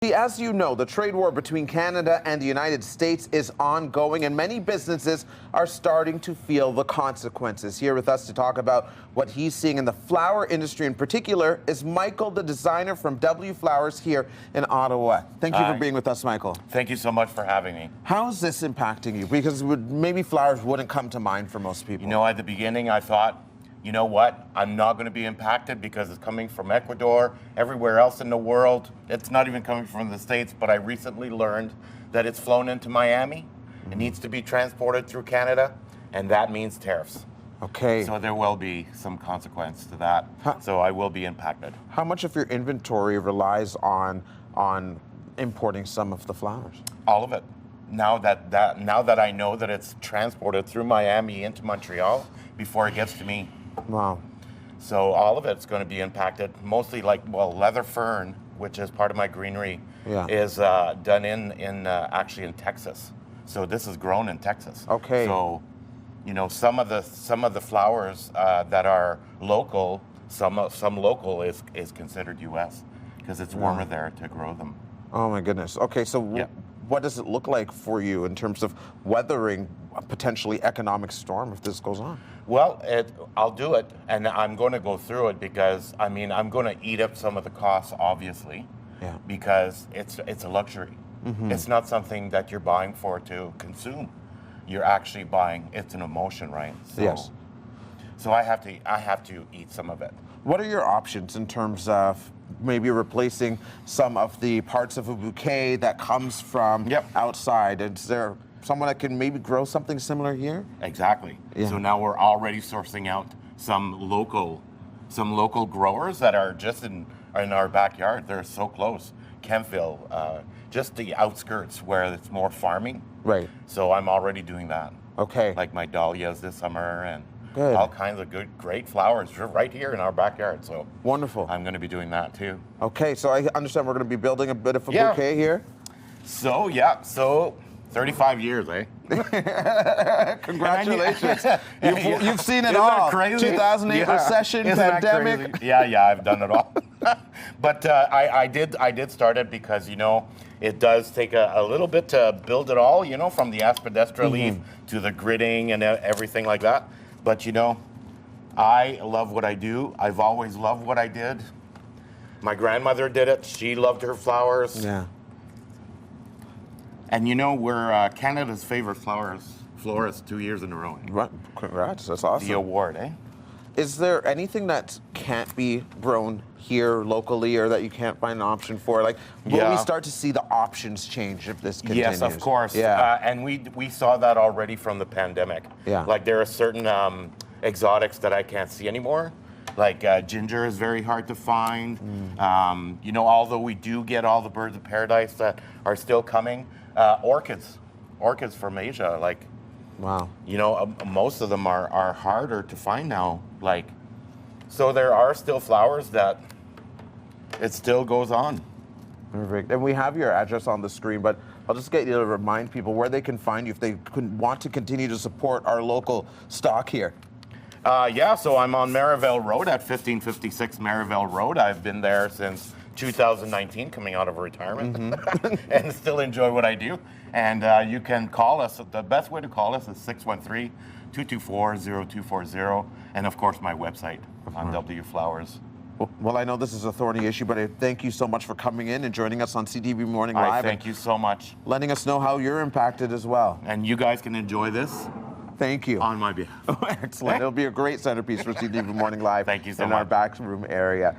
As you know, the trade war between Canada and the United States is ongoing, and many businesses are starting to feel the consequences. Here with us to talk about what he's seeing in the flower industry in particular is Micheal the Designer from W-Flowers here in Ottawa. Thank you for being with us, Micheal. Thank you so much for having me. How is this impacting you? Because maybe flowers wouldn't come to mind for most people. You know, at the beginning, I thought, you know what? I'm not going to be impacted because it's coming from Ecuador, everywhere else in the world. It's not even coming from the States, but I recently learned that it's flown into Miami. It needs to be transported through Canada, and that means tariffs. Okay. So there will be some consequence to that. So I will be impacted. How much of your inventory relies on importing some of the flowers? All of it. Now that I know that it's transported through Miami into Montreal before it gets to me. Wow. So all of it's going to be impacted. Mostly leather fern, which is part of my greenery, is done actually in Texas. So this is grown in Texas. Okay. So, you know, some of the flowers that are local, some local is considered U.S. because it's warmer there to grow them. Oh my goodness. Okay, so what does it look like for you in terms of weathering a potentially economic storm if this goes on? Well, I'll do it, and I'm going to go through it because, I mean, I'm going to eat up some of the costs, obviously, because it's a luxury. Mm-hmm. It's not something that you're buying for to consume. You're actually buying, it's an emotion, right? So, yes. So I have to eat some of it. What are your options in terms of maybe replacing some of the parts of a bouquet that comes from outside? Is there someone that can maybe grow something similar here? Exactly. Yeah. So now we're already sourcing out some local growers that are just in our backyard. They're so close. Kempville, just the outskirts where it's more farming. Right. So I'm already doing that. Okay. Like my dahlias this summer and all kinds of great flowers right here in our backyard. So wonderful. I'm going to be doing that too. Okay, so I understand we're going to be building a bit of a bouquet here. So 35 years, eh? Congratulations. You've seen it all. Crazy? 2008 recession, pandemic. Yeah, I've done it all. But I did start it because, you know, it does take a little bit to build it all, you know, from the aspidistra leaf to the gridding and everything like that. But, you know, I love what I do. I've always loved what I did. My grandmother did it. She loved her flowers. Yeah. And you know, we're Canada's favorite florist 2 years in a row. Right. Congrats, that's awesome. The award, eh? Is there anything that can't be grown here locally or that you can't find an option for? Like, will we start to see the options change if this continues? Yes, of course. Yeah. And we saw that already from the pandemic. Yeah. Like there are certain exotics that I can't see anymore. Like ginger is very hard to find. You know, although we do get all the birds of paradise that are still coming. Orchids from Asia, like, wow. You know, most of them are harder to find now. Like, so there are still flowers that it still goes on. Perfect. And we have your address on the screen, but I'll just get you to remind people where they can find you if they want to continue to support our local stock here. So I'm on Merivale Road at 1556 Merivale Road. I've been there since 2019, coming out of retirement, and still enjoy what I do. And you can call us. The best way to call us is 613-224-0240, and of course my website on W-Flowers. Well, I know this is a thorny issue, but I thank you so much for coming in and joining us on CTV Morning Live. Thank you so much. Letting us know how you're impacted as well. And you guys can enjoy this. Thank you. On my behalf. Excellent. It'll be a great centerpiece for CTV Morning Live. Thank you so much. In our back room area.